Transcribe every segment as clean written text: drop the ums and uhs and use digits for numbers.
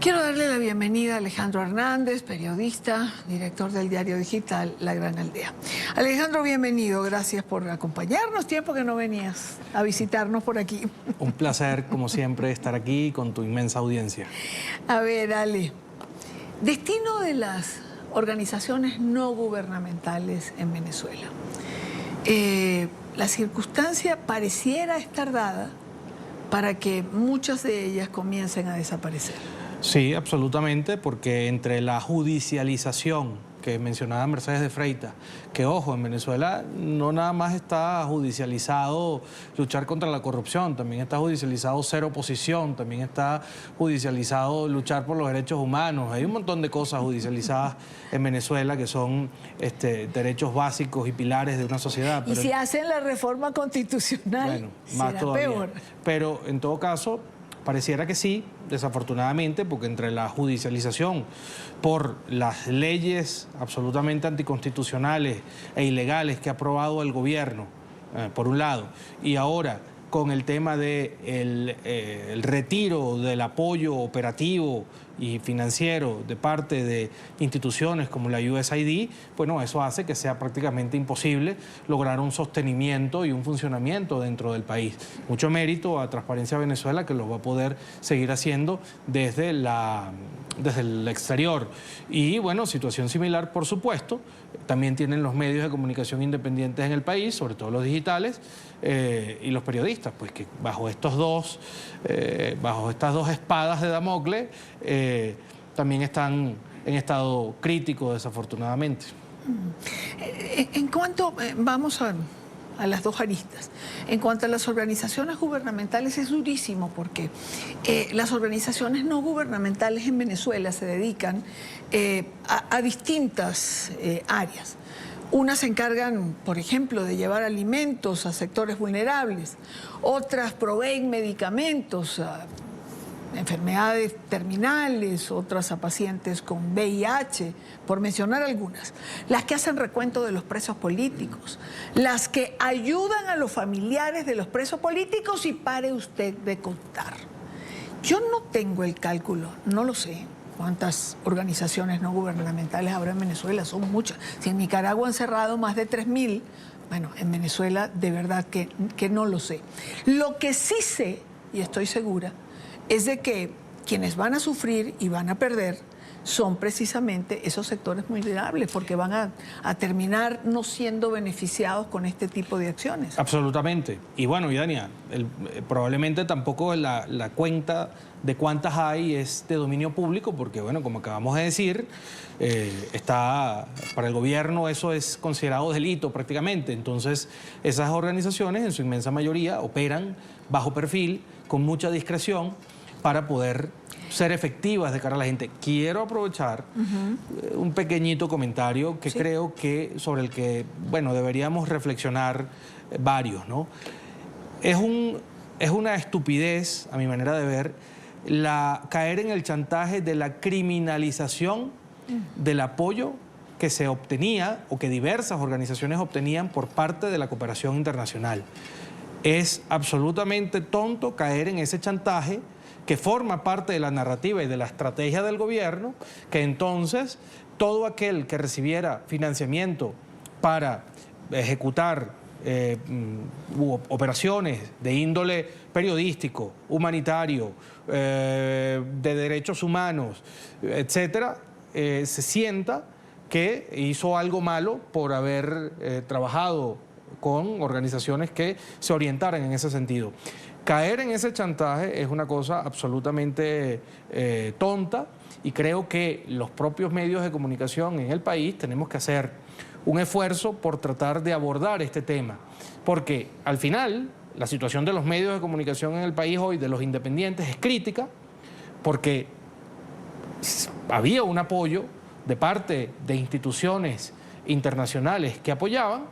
Quiero darle la bienvenida a Alejandro Hernández, periodista, director del diario digital La Gran Aldea. Alejandro, bienvenido, gracias por acompañarnos. Tiempo que no venías a visitarnos por aquí. Un placer, como siempre, estar aquí con tu inmensa audiencia. A ver, Ale, destino de las organizaciones no gubernamentales en Venezuela. La circunstancia pareciera estar dada para que muchas de ellas comiencen a desaparecer. Sí, absolutamente, porque entre la judicialización que mencionaba Mercedes de Freitas, que ojo, en Venezuela no nada más está judicializado luchar contra la corrupción, también está judicializado ser oposición, también está judicializado luchar por los derechos humanos. Hay un montón de cosas judicializadas en Venezuela que son derechos básicos y pilares de una sociedad. Y si hacen la reforma constitucional, bueno, más será todavía. peor. Pero en todo caso, pareciera que sí, desafortunadamente, porque entre la judicialización por las leyes absolutamente anticonstitucionales e ilegales que ha aprobado el gobierno, por un lado, y ahora con el tema del el retiro del apoyo operativo y financiero de parte de instituciones como la USAID, bueno, eso hace que sea prácticamente imposible lograr un sostenimiento y un funcionamiento dentro del país. Mucho mérito a Transparencia Venezuela, que lo va a poder seguir haciendo desde el exterior. Y bueno, situación similar, por supuesto, también tienen los medios de comunicación independientes en el país, sobre todo los digitales, y los periodistas, pues que bajo estas dos espadas de Damocles también están en estado crítico, desafortunadamente. En cuanto, vamos a las dos aristas. En cuanto a las organizaciones gubernamentales es durísimo porque las organizaciones no gubernamentales en Venezuela se dedican a distintas áreas. Unas se encargan, por ejemplo, de llevar alimentos a sectores vulnerables, otras proveen medicamentos a enfermedades terminales, otras a pacientes con VIH, por mencionar algunas. Las que hacen recuento de los presos políticos, las que ayudan a los familiares de los presos políticos y pare usted de contar. Yo no tengo el cálculo, no lo sé. ¿Cuántas organizaciones no gubernamentales habrá en Venezuela? Son muchas. Si en Nicaragua han cerrado más de 3.000, bueno, en Venezuela de verdad que no lo sé. Lo que sí sé, y estoy segura, es de que quienes van a sufrir y van a perder son precisamente esos sectores vulnerables, porque van a terminar no siendo beneficiados con este tipo de acciones. Absolutamente. Y bueno, Yania, probablemente tampoco la cuenta de cuántas hay es de dominio público, porque bueno, como acabamos de decir, para el gobierno eso es considerado delito prácticamente. Entonces, esas organizaciones en su inmensa mayoría operan bajo perfil, con mucha discreción, para poder ser efectivas de cara a la gente. Quiero aprovechar un pequeñito comentario que creo que sobre el que, bueno, deberíamos reflexionar varios, ¿no? Es una estupidez, a mi manera de ver, caer en el chantaje de la criminalización del apoyo que se obtenía o que diversas organizaciones obtenían por parte de la cooperación internacional. Es absolutamente tonto caer en ese chantaje que forma parte de la narrativa y de la estrategia del gobierno, que entonces todo aquel que recibiera financiamiento para ejecutar operaciones de índole periodístico, humanitario, de derechos humanos, etcétera, se sienta que hizo algo malo por haber trabajado con organizaciones que se orientaran en ese sentido. Caer en ese chantaje es una cosa absolutamente tonta, y creo que los propios medios de comunicación en el país tenemos que hacer un esfuerzo por tratar de abordar este tema, porque al final la situación de los medios de comunicación en el país hoy, de los independientes, es crítica, porque había un apoyo de parte de instituciones internacionales que apoyaban,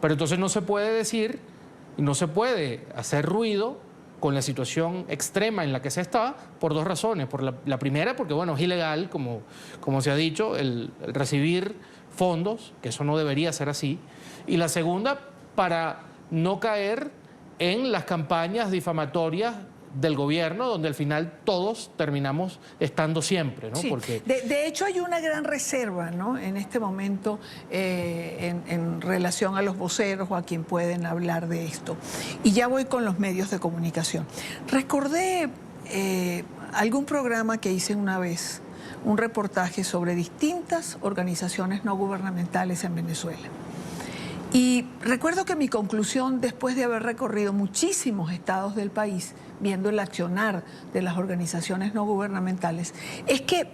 pero entonces no se puede decir y no se puede hacer ruido con la situación extrema en la que se está, por dos razones. Por la primera, porque bueno, es ilegal, como se ha dicho, el recibir fondos, que eso no debería ser así. Y la segunda, para no caer en las campañas difamatorias del gobierno, donde al final todos terminamos estando siempre, ¿no? Sí. Porque De hecho, hay una gran reserva, ¿no?, en este momento en relación a los voceros o a quien pueden hablar de esto. Y ya voy con los medios de comunicación. Recordé algún programa que hice una vez, un reportaje sobre distintas organizaciones no gubernamentales en Venezuela. Y recuerdo que mi conclusión, después de haber recorrido muchísimos estados del país, viendo el accionar de las organizaciones no gubernamentales, es que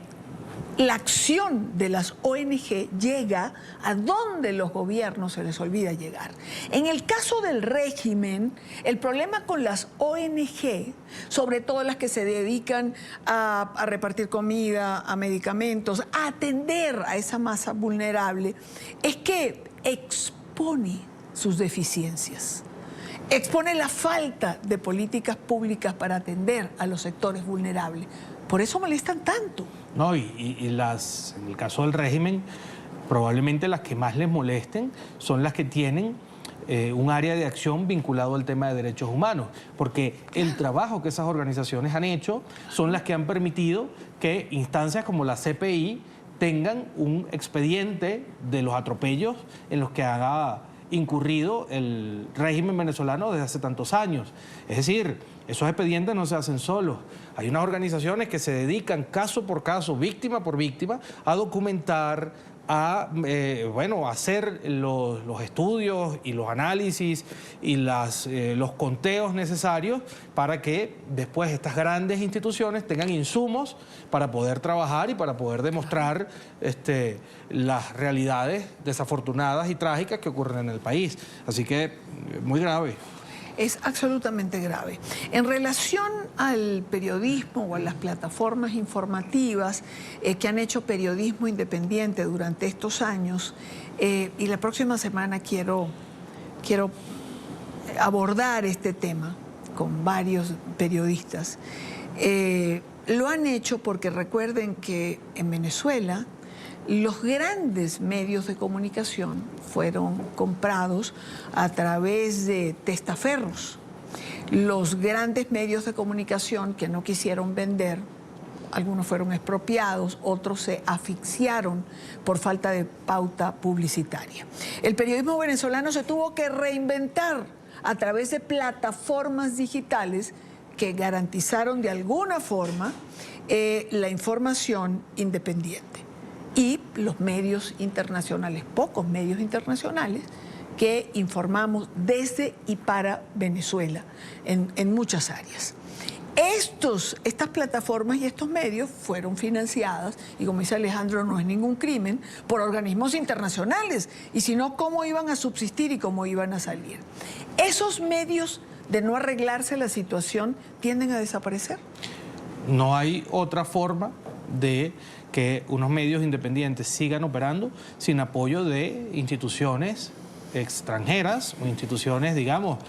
la acción de las ONG llega a donde los gobiernos se les olvida llegar. En el caso del régimen, el problema con las ONG, sobre todo las que se dedican a repartir comida, a medicamentos, a atender a esa masa vulnerable, es que expone sus deficiencias. Expone la falta de políticas públicas para atender a los sectores vulnerables. Por eso molestan tanto. no, en el caso del régimen, probablemente las que más les molesten son las que tienen un área de acción vinculado al tema de derechos humanos, porque el trabajo que esas organizaciones han hecho son las que han permitido que instancias como la CPI tengan un expediente de los atropellos en los que ha incurrido el régimen venezolano desde hace tantos años. Es decir, esos expedientes no se hacen solos. Hay unas organizaciones que se dedican caso por caso, víctima por víctima, a documentar, a hacer los estudios y los análisis y los conteos necesarios para que después estas grandes instituciones tengan insumos para poder trabajar y para poder demostrar las realidades desafortunadas y trágicas que ocurren en el país. Así que muy grave. Es absolutamente grave. En relación al periodismo o a las plataformas informativas que han hecho periodismo independiente durante estos años, y la próxima semana quiero abordar este tema con varios periodistas, lo han hecho porque recuerden que en Venezuela los grandes medios de comunicación fueron comprados a través de testaferros. Los grandes medios de comunicación que no quisieron vender, algunos fueron expropiados, otros se asfixiaron por falta de pauta publicitaria. El periodismo venezolano se tuvo que reinventar a través de plataformas digitales que garantizaron de alguna forma la información independiente. Y los medios internacionales, pocos medios internacionales, que informamos desde y para Venezuela en muchas áreas. Estas plataformas y estos medios fueron financiadas, y como dice Alejandro, no es ningún crimen, por organismos internacionales. Y si no, ¿cómo iban a subsistir y cómo iban a salir? Esos medios, de no arreglarse la situación, tienden a desaparecer. No hay otra forma de que unos medios independientes sigan operando sin apoyo de instituciones extranjeras o instituciones, digamos,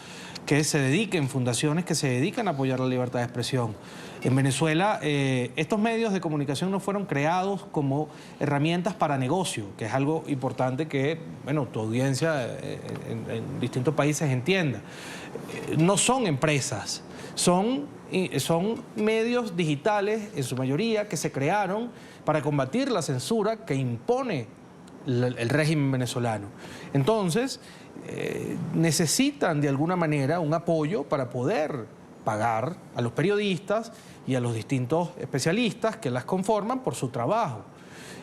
que se dediquen, fundaciones que se dedican a apoyar la libertad de expresión. En Venezuela, estos medios de comunicación no fueron creados como herramientas para negocio, que es algo importante que, bueno, tu audiencia en distintos países entienda. No son empresas, son medios digitales, en su mayoría, que se crearon para combatir la censura que impone el régimen venezolano. Entonces, necesitan de alguna manera un apoyo para poder pagar a los periodistas y a los distintos especialistas que las conforman por su trabajo.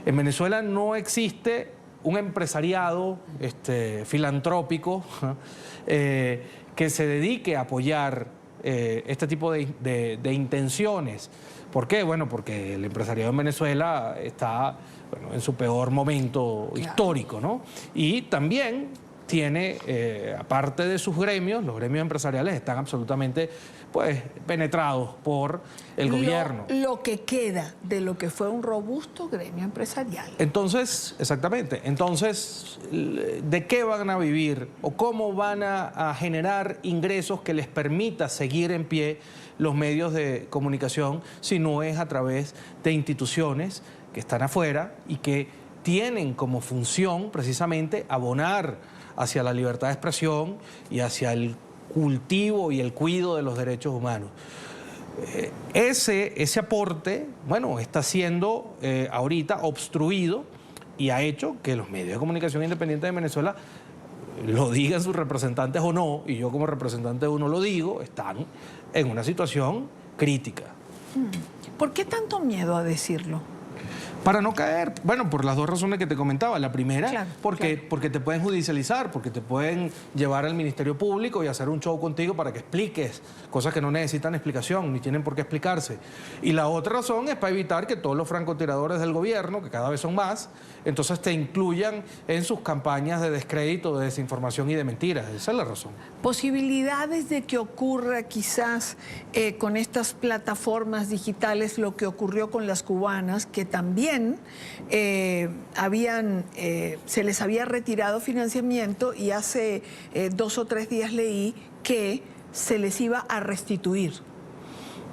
En Venezuela no existe un empresariado filantrópico que se dedique a apoyar este tipo de intenciones. ¿Por qué? Bueno, porque el empresariado en Venezuela está en su peor momento histórico, ¿no? Y también tiene, aparte de sus gremios, los gremios empresariales están absolutamente penetrados por el gobierno. Lo que queda de lo que fue un robusto gremio empresarial. Entonces, exactamente, entonces, ¿de qué van a vivir o cómo van a generar ingresos que les permita seguir en pie los medios de comunicación si no es a través de instituciones que están afuera y que tienen como función precisamente abonar hacia la libertad de expresión y hacia el cultivo y el cuidado de los derechos humanos? Ese aporte, bueno, está siendo ahorita obstruido y ha hecho que los medios de comunicación independientes de Venezuela, lo digan sus representantes o no, y yo como representante de uno lo digo, están en una situación crítica. ¿Por qué tanto miedo a decirlo? Para no caer, bueno, por las dos razones que te comentaba. La primera, Claro, porque claro. te pueden judicializar, porque te pueden llevar al Ministerio Público y hacer un show contigo para que expliques cosas que no necesitan explicación, ni tienen por qué explicarse. Y la otra razón es para evitar que todos los francotiradores del gobierno, que cada vez son más, entonces te incluyan en sus campañas de descrédito, de desinformación y de mentiras. Esa es la razón. Posibilidades de que ocurra quizás con estas plataformas digitales lo que ocurrió con las cubanas, que también se les había retirado financiamiento y hace 2 o 3 días leí que se les iba a restituir.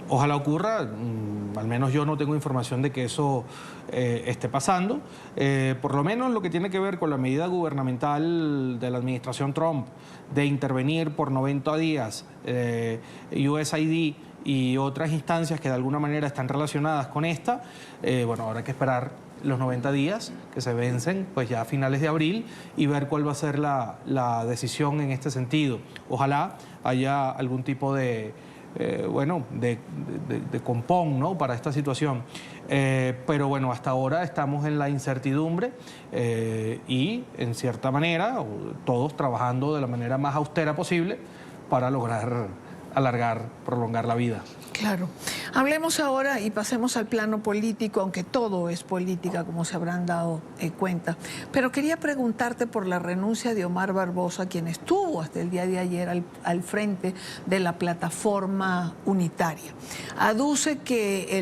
Ojalá ocurra, al menos yo no tengo información de que eso esté pasando. Por lo menos lo que tiene que ver con la medida gubernamental de la administración Trump de intervenir por 90 días USAID y otras instancias que de alguna manera están relacionadas con esta, bueno, habrá que esperar los 90 días que se vencen pues ya a finales de abril y ver cuál va a ser la decisión en este sentido. Ojalá haya algún tipo de compón, ¿no?, para esta situación. Pero bueno, hasta ahora estamos en la incertidumbre y en cierta manera todos trabajando de la manera más austera posible para lograr prolongar la vida. Claro. Hablemos ahora y pasemos al plano político, aunque todo es política, como se habrán dado cuenta. Pero quería preguntarte por la renuncia de Omar Barbosa, quien estuvo hasta el día de ayer al frente de la plataforma unitaria. Aduce que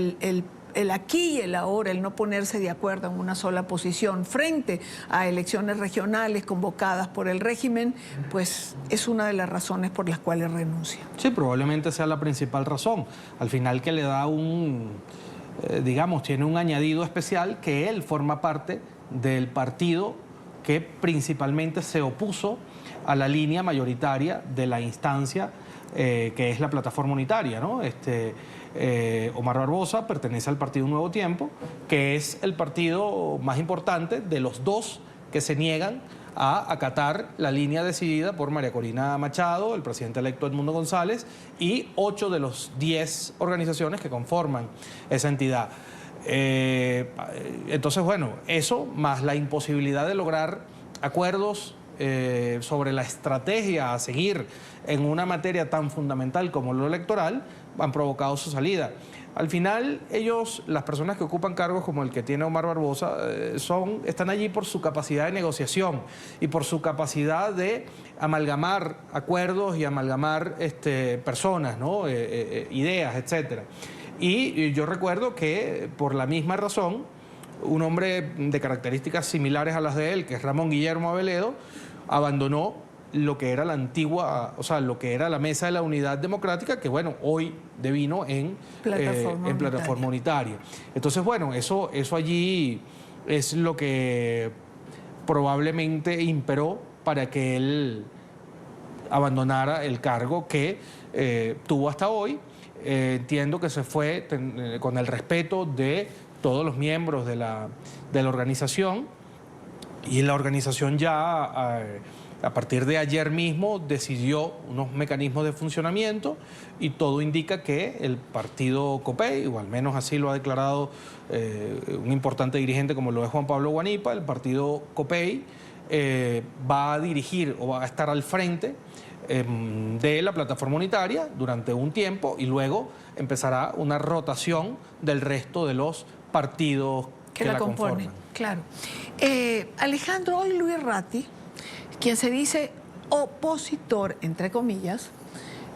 el aquí y el ahora, el no ponerse de acuerdo en una sola posición frente a elecciones regionales convocadas por el régimen, pues es una de las razones por las cuales renuncia. Sí, probablemente sea la principal razón. Al final que le da tiene un añadido especial que él forma parte del partido que principalmente se opuso a la línea mayoritaria de la instancia que es la plataforma unitaria, ¿no? Omar Barbosa pertenece al partido Nuevo Tiempo, que es el partido más importante de los dos que se niegan a acatar la línea decidida por María Corina Machado, el presidente electo Edmundo González, y 8 de los 10 organizaciones que conforman esa entidad. Entonces, bueno, eso más la imposibilidad de lograr acuerdos sobre la estrategia a seguir en una materia tan fundamental como lo electoral, han provocado su salida. Al final, las personas que ocupan cargos como el que tiene Omar Barbosa, están allí por su capacidad de negociación y por su capacidad de amalgamar acuerdos y amalgamar personas, ¿no? Ideas, etc. Y yo recuerdo que por la misma razón, un hombre de características similares a las de él, que es Ramón Guillermo Aveledo, abandonó lo que era la antigua, lo que era la Mesa de la Unidad Democrática, que bueno, hoy devino en plataforma unitaria. Entonces, bueno, eso allí es lo que probablemente imperó para que él abandonara el cargo que tuvo hasta hoy. Entiendo que se fue con el respeto de todos los miembros de la organización, y la organización ya a partir de ayer mismo decidió unos mecanismos de funcionamiento y todo indica que el partido COPEI, o al menos así lo ha declarado un importante dirigente como lo es Juan Pablo Guanipa, el partido COPEI va a dirigir o va a estar al frente de la plataforma unitaria durante un tiempo y luego empezará una rotación del resto de los partidos que la conforman. Claro. Alejandro, hoy Luis Ratti, quien se dice opositor, entre comillas,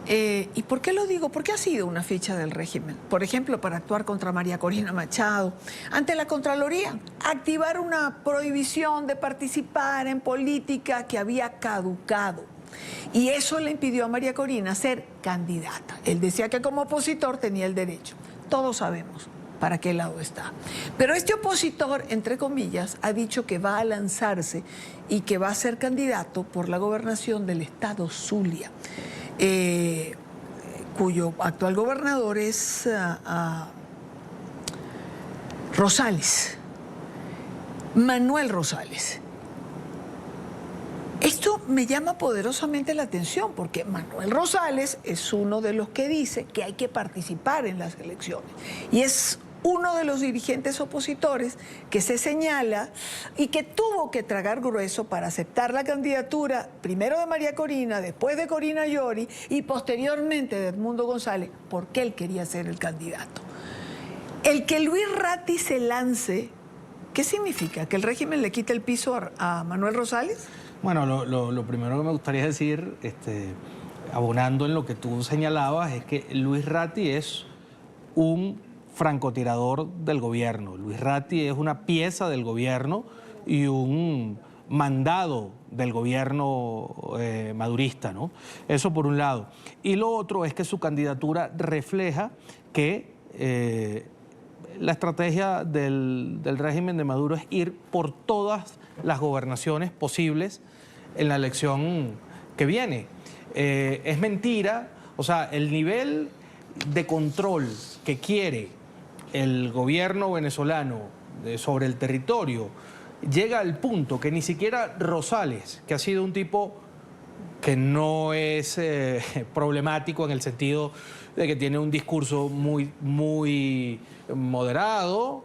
¿y por qué lo digo? Porque ha sido una ficha del régimen. Por ejemplo, para actuar contra María Corina Machado, ante la Contraloría, activar una prohibición de participar en política que había caducado. Y eso le impidió a María Corina ser candidata. Él decía que como opositor tenía el derecho. Todos sabemos para qué lado está. Pero este opositor, entre comillas, ha dicho que va a lanzarse y que va a ser candidato por la gobernación del estado Zulia. cuyo actual gobernador es Rosales, Manuel Rosales. Esto me llama poderosamente la atención porque Manuel Rosales es uno de los que dice que hay que participar en las elecciones y es uno de los dirigentes opositores que se señala y que tuvo que tragar grueso para aceptar la candidatura primero de María Corina, después de Corina Llori y posteriormente de Edmundo González, porque él quería ser el candidato. El que Luis Ratti se lance, ¿qué significa? ¿Que el régimen le quita el piso a Manuel Rosales? Bueno, lo primero que me gustaría decir, abonando en lo que tú señalabas, es que Luis Ratti es un francotirador del gobierno. Luis Ratti es una pieza del gobierno y un mandado del gobierno madurista, ¿no? Eso por un lado. Y lo otro es que su candidatura refleja que la estrategia del régimen de Maduro es ir por todas las gobernaciones posibles en la elección que viene. Es mentira, o sea, el nivel de control que quiere el gobierno venezolano sobre el territorio llega al punto que ni siquiera Rosales, que ha sido un tipo que no es problemático en el sentido de que tiene un discurso muy moderado,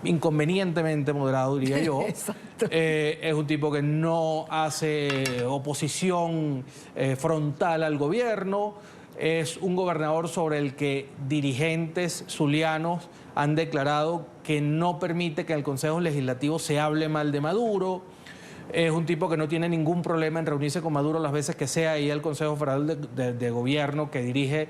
inconvenientemente moderado, diría yo. Exacto. Es un tipo que no hace oposición frontal al gobierno. Es un gobernador sobre el que dirigentes zulianos han declarado que no permite que en el Consejo Legislativo se hable mal de Maduro. Es un tipo que no tiene ningún problema en reunirse con Maduro las veces que sea y el Consejo Federal de Gobierno que dirige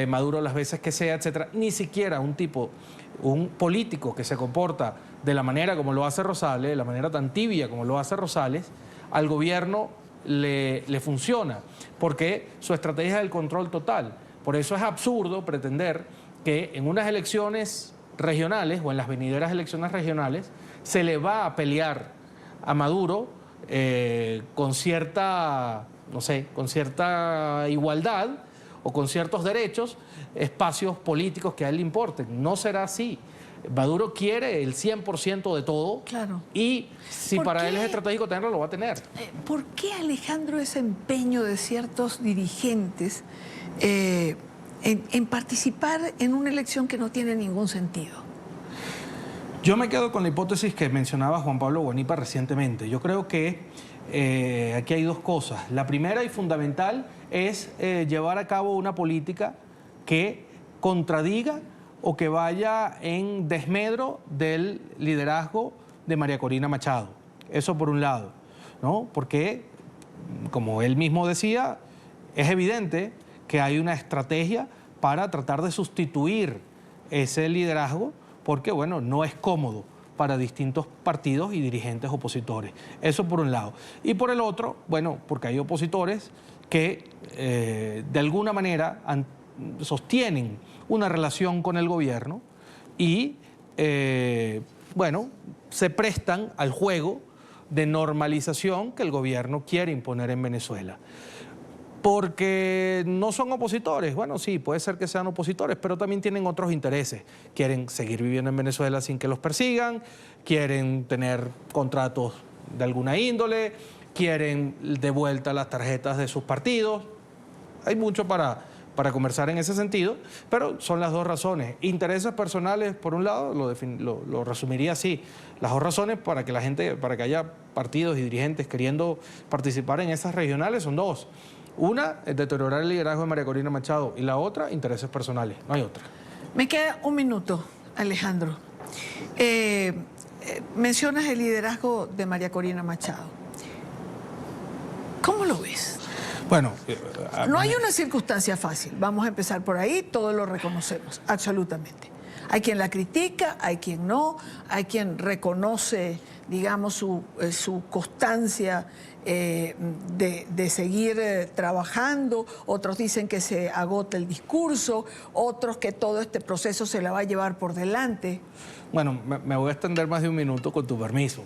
Maduro las veces que sea, etcétera. Ni siquiera un político que se comporta de la manera como lo hace Rosales, de la manera tan tibia como lo hace Rosales, al gobierno le funciona, porque su estrategia es el control total. Por eso es absurdo pretender que en unas elecciones regionales o en las venideras elecciones regionales se le va a pelear a Maduro con cierta, no sé, con cierta igualdad o con ciertos derechos, espacios políticos que a él le importen. No será así. Maduro quiere el 100% de todo. Claro. Y si para él es estratégico tenerlo, lo va a tener. ¿Por qué, Alejandro, ese empeño de ciertos dirigentes en participar en una elección que no tiene ningún sentido? Yo me quedo con la hipótesis que mencionaba Juan Pablo Guanipa recientemente. Yo creo que aquí hay dos cosas. La primera y fundamental es llevar a cabo una política que contradiga o que vaya en desmedro del liderazgo de María Corina Machado. Eso por un lado, ¿no? Porque, como él mismo decía, es evidente que hay una estrategia para tratar de sustituir ese liderazgo porque, bueno, no es cómodo para distintos partidos y dirigentes opositores. Eso por un lado. Y por el otro, bueno, porque hay opositores que de alguna manera sostienen una relación con el gobierno y, bueno, se prestan al juego de normalización que el gobierno quiere imponer en Venezuela. Porque no son opositores. Bueno, sí, puede ser que sean opositores, pero también tienen otros intereses. Quieren seguir viviendo en Venezuela sin que los persigan, quieren tener contratos de alguna índole, quieren de vuelta las tarjetas de sus partidos. Hay mucho para conversar en ese sentido, pero son las dos razones. Intereses personales, por un lado, lo resumiría así. Las dos razones para que la gente, para que haya partidos y dirigentes queriendo participar en esas regionales son dos. Una, deteriorar el liderazgo de María Corina Machado, y la otra, intereses personales. No hay otra. Me queda un minuto, Alejandro. Mencionas el liderazgo de María Corina Machado. ¿Cómo lo ves? Bueno, no hay una circunstancia fácil. Vamos a empezar por ahí, todos lo reconocemos, absolutamente. Hay quien la critica, hay quien no, hay quien reconoce, digamos, su constancia de seguir trabajando, otros dicen que se agota el discurso, otros que todo este proceso se la va a llevar por delante. Bueno, me voy a extender más de un minuto con tu permiso.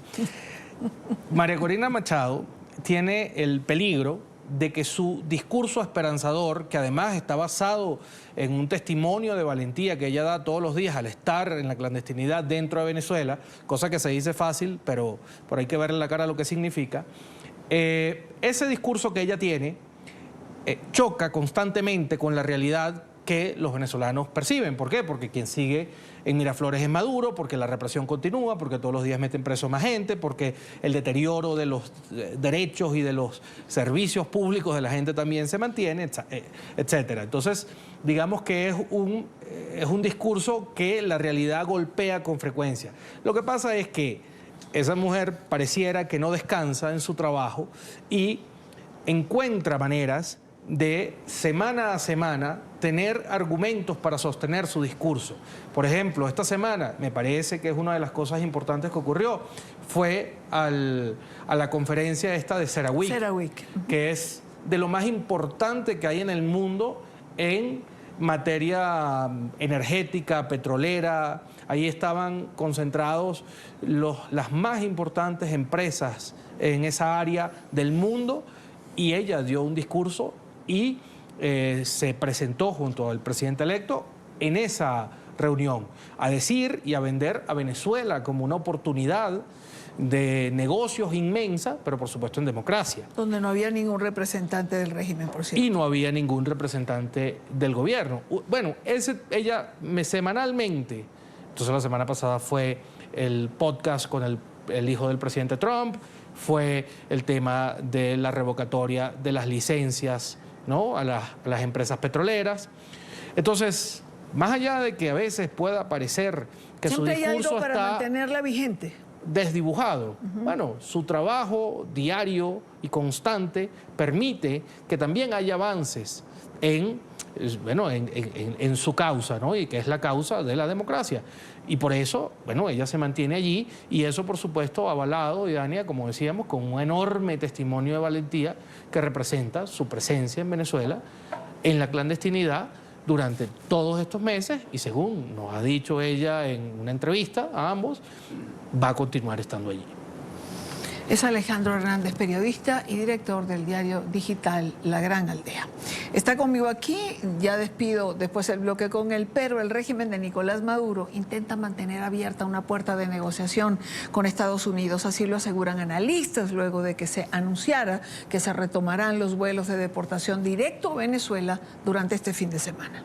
María Corina Machado tiene el peligro de que su discurso esperanzador, que además está basado en un testimonio de valentía que ella da todos los días al estar en la clandestinidad dentro de Venezuela, cosa que se dice fácil, pero hay que verle la cara lo que significa, ese discurso que ella tiene choca constantemente con la realidad que los venezolanos perciben. ¿Por qué? Porque quien sigue en Miraflores es Maduro, porque la represión continúa, porque todos los días meten preso más gente, porque el deterioro de los derechos y de los servicios públicos de la gente también se mantiene, etcétera. Entonces, digamos que es un discurso que la realidad golpea con frecuencia. Lo que pasa es que esa mujer pareciera que no descansa en su trabajo y encuentra maneras de semana a semana tener argumentos para sostener su discurso. Por ejemplo, esta semana, me parece que es una de las cosas importantes que ocurrió, fue a la conferencia esta de CERAWeek, que es de lo más importante que hay en el mundo en materia energética, petrolera. Ahí estaban concentrados las más importantes empresas en esa área del mundo y ella dio un discurso y se presentó junto al presidente electo en esa reunión a decir y a vender a Venezuela como una oportunidad de negocios inmensa, pero por supuesto en democracia. Donde no había ningún representante del régimen, por cierto. Y no había ningún representante del gobierno. Bueno, ella semanalmente, entonces la semana pasada fue el podcast con el hijo del presidente Trump, fue el tema de la revocatoria de las licencias, ¿no?, a las empresas petroleras. Entonces, más allá de que a veces pueda parecer que siempre su discurso hay algo para está mantenerla vigente, desdibujado, bueno, su trabajo diario y constante permite que también haya avances en su causa, ¿no?, y que es la causa de la democracia. Y por eso, bueno, ella se mantiene allí y eso, por supuesto, avalado, Dania, como decíamos, con un enorme testimonio de valentía que representa su presencia en Venezuela, en la clandestinidad, durante todos estos meses y, según nos ha dicho ella en una entrevista a ambos, va a continuar estando allí. Es Alejandro Hernández, periodista y director del diario digital La Gran Aldea. Está conmigo aquí, ya despido después el bloque con él, pero el régimen de Nicolás Maduro intenta mantener abierta una puerta de negociación con Estados Unidos, así lo aseguran analistas luego de que se anunciara que se retomarán los vuelos de deportación directo a Venezuela durante este fin de semana.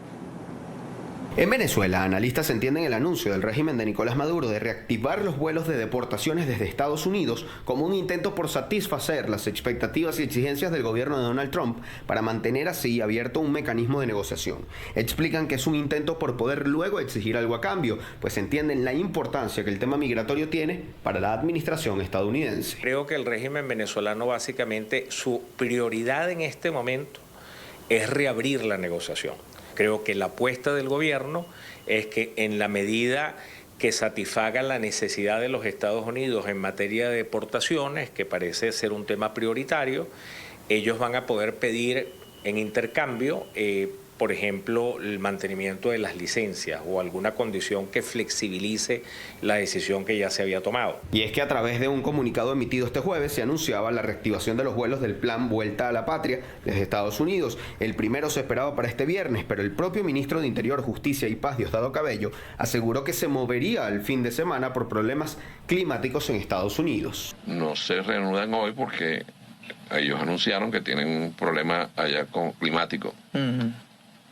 En Venezuela, analistas entienden el anuncio del régimen de Nicolás Maduro de reactivar los vuelos de deportaciones desde Estados Unidos como un intento por satisfacer las expectativas y exigencias del gobierno de Donald Trump para mantener así abierto un mecanismo de negociación. Explican que es un intento por poder luego exigir algo a cambio, pues entienden la importancia que el tema migratorio tiene para la administración estadounidense. Creo que el régimen venezolano básicamente su prioridad en este momento es reabrir la negociación. Creo que la apuesta del gobierno es que en la medida que satisfaga la necesidad de los Estados Unidos en materia de deportaciones, que parece ser un tema prioritario, ellos van a poder pedir en intercambio, por ejemplo, el mantenimiento de las licencias o alguna condición que flexibilice la decisión que ya se había tomado. Y es que a través de un comunicado emitido este jueves se anunciaba la reactivación de los vuelos del plan Vuelta a la Patria desde Estados Unidos. El primero se esperaba para este viernes, pero el propio ministro de Interior, Justicia y Paz, Diosdado Cabello, aseguró que se movería al fin de semana por problemas climáticos en Estados Unidos. No se reanudan hoy porque ellos anunciaron que tienen un problema allá climático.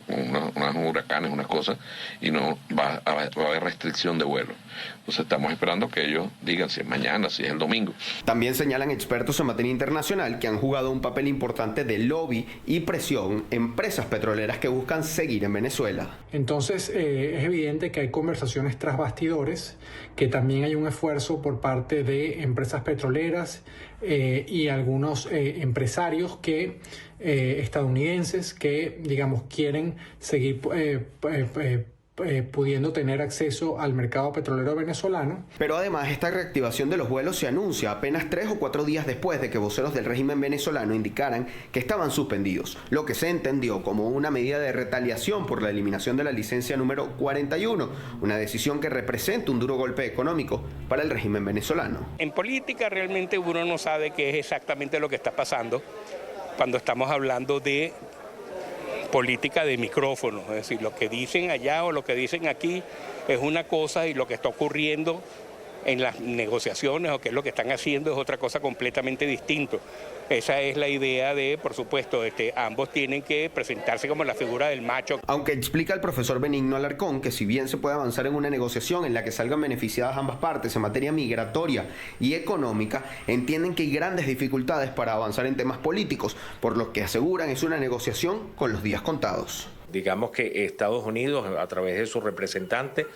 Unos huracanes, unas cosas, y no va a haber restricción de vuelo. Entonces estamos esperando que ellos digan si es mañana, si es el domingo. También señalan expertos en materia internacional que han jugado un papel importante de lobby y presión empresas petroleras que buscan seguir en Venezuela. Entonces es evidente que hay conversaciones tras bastidores, que también hay un esfuerzo por parte de empresas petroleras y algunos empresarios estadounidenses que, digamos, quieren seguir pudiendo tener acceso al mercado petrolero venezolano. Pero además esta reactivación de los vuelos se anuncia apenas 3 o 4 días después de que voceros del régimen venezolano indicaran que estaban suspendidos, lo que se entendió como una medida de retaliación por la eliminación de la licencia número 41, una decisión que representa un duro golpe económico para el régimen venezolano. En política realmente uno no sabe qué es exactamente lo que está pasando, cuando estamos hablando de política de micrófono, es decir, lo que dicen allá o lo que dicen aquí es una cosa y lo que está ocurriendo en las negociaciones o qué es lo que están haciendo es otra cosa completamente distinto. Esa es la idea de, por supuesto, ambos tienen que presentarse como la figura del macho. Aunque explica el profesor Benigno Alarcón que si bien se puede avanzar en una negociación en la que salgan beneficiadas ambas partes en materia migratoria y económica, entienden que hay grandes dificultades para avanzar en temas políticos, por lo que aseguran es una negociación con los días contados. Digamos que Estados Unidos, a través de su representante,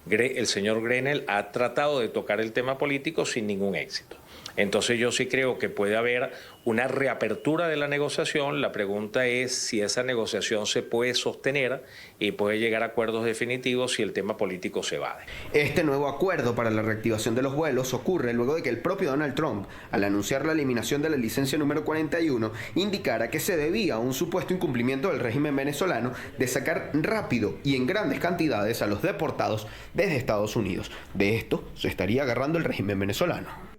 el señor Grenell, ha tratado de tocar el tema político sin ningún éxito. Entonces yo sí creo que puede haber una reapertura de la negociación. La pregunta es si esa negociación se puede sostener y puede llegar a acuerdos definitivos si el tema político se evade. Este nuevo acuerdo para la reactivación de los vuelos ocurre luego de que el propio Donald Trump, al anunciar la eliminación de la licencia número 41, indicara que se debía a un supuesto incumplimiento del régimen venezolano de sacar rápido y en grandes cantidades a los deportados desde Estados Unidos. De esto se estaría agarrando el régimen venezolano.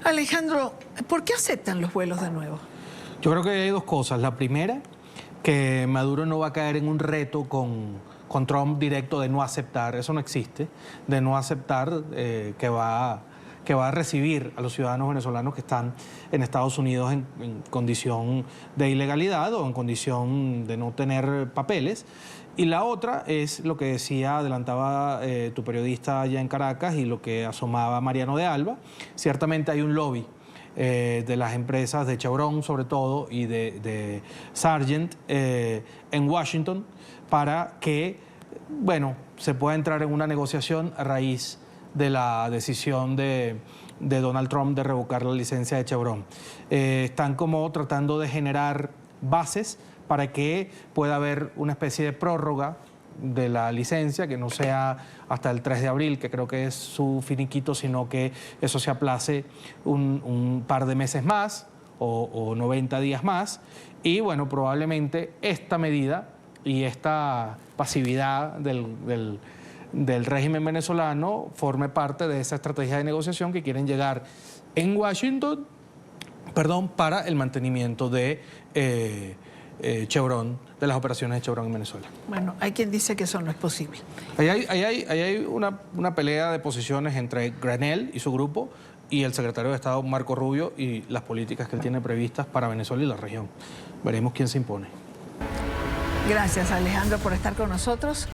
Alejandro, ¿por qué aceptan los vuelos de nuevo? Yo creo que hay dos cosas. La primera, que Maduro no va a caer en un reto con Trump directo de no aceptar, eso no existe, de no aceptar que va a recibir a los ciudadanos venezolanos que están en Estados Unidos en condición de ilegalidad o en condición de no tener papeles. Y la otra es lo que adelantaba tu periodista allá en Caracas y lo que asomaba Mariano de Alba. Ciertamente hay un lobby de las empresas de Chevron, sobre todo, y de Sargent en Washington para que, bueno, se pueda entrar en una negociación a raíz de la decisión de Donald Trump de revocar la licencia de Chevron. Están como tratando de generar bases para que pueda haber una especie de prórroga de la licencia, que no sea hasta el 3 de abril, que creo que es su finiquito, sino que eso se aplace un par de meses más o 90 días más. Y bueno, probablemente esta medida y esta pasividad del régimen venezolano forme parte de esa estrategia de negociación que quieren llegar en Washington, para el mantenimiento de Chevron, de las operaciones de Chevron en Venezuela. Bueno, hay quien dice que eso no es posible. Ahí hay una pelea de posiciones entre Grenell y su grupo y el secretario de Estado Marco Rubio y las políticas que él tiene previstas para Venezuela y la región. Veremos quién se impone. Gracias, Alejandro, por estar con nosotros.